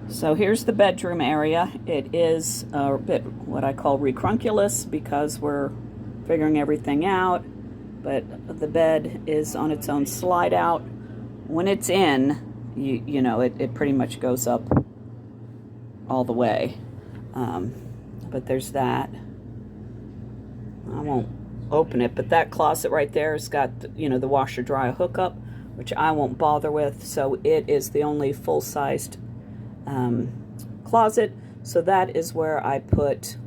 So here's the bedroom area. It is a bit what I call recrunculous because we're figuring everything out, but the bed is on its own slide out. When it's in, you know, it pretty much goes up all the way. But there's that. I won't open it, but that closet right there has got, you know, the washer dryer hookup, which I won't bother with. So it is the only full-sized closet. So that is where I put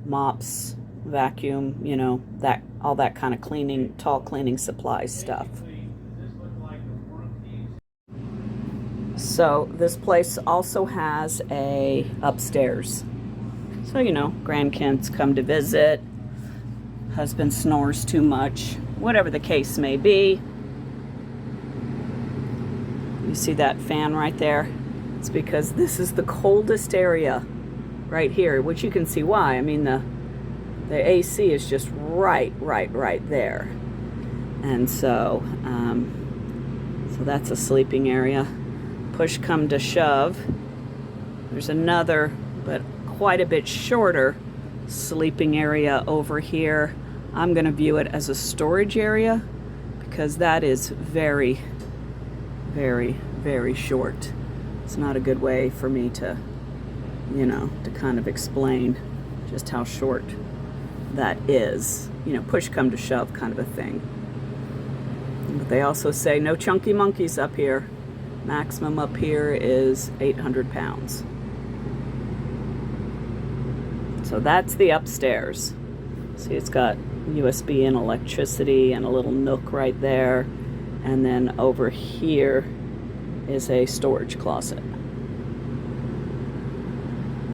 mops, vacuum, you know, that all that kind of cleaning, tall cleaning supply stuff. So this place also has a upstairs. So, you know, grandkids come to visit, husband snores too much, whatever the case may be. You see that fan right there? It's because this is the coldest area right here, which you can see why. I mean, the AC is just right there. And so, so that's a sleeping area. Push come to shove, there's another, but quite a bit shorter sleeping area over here. I'm going to view it as a storage area because that is very short. It's not a good way for me to, you know, to kind of explain just how short that is. You know, push come to shove kind of a thing. But they also say no chunky monkeys up here. Maximum up here is 800 pounds. So that's the upstairs. See, it's got USB and electricity and a little nook right there. And then over here is a storage closet.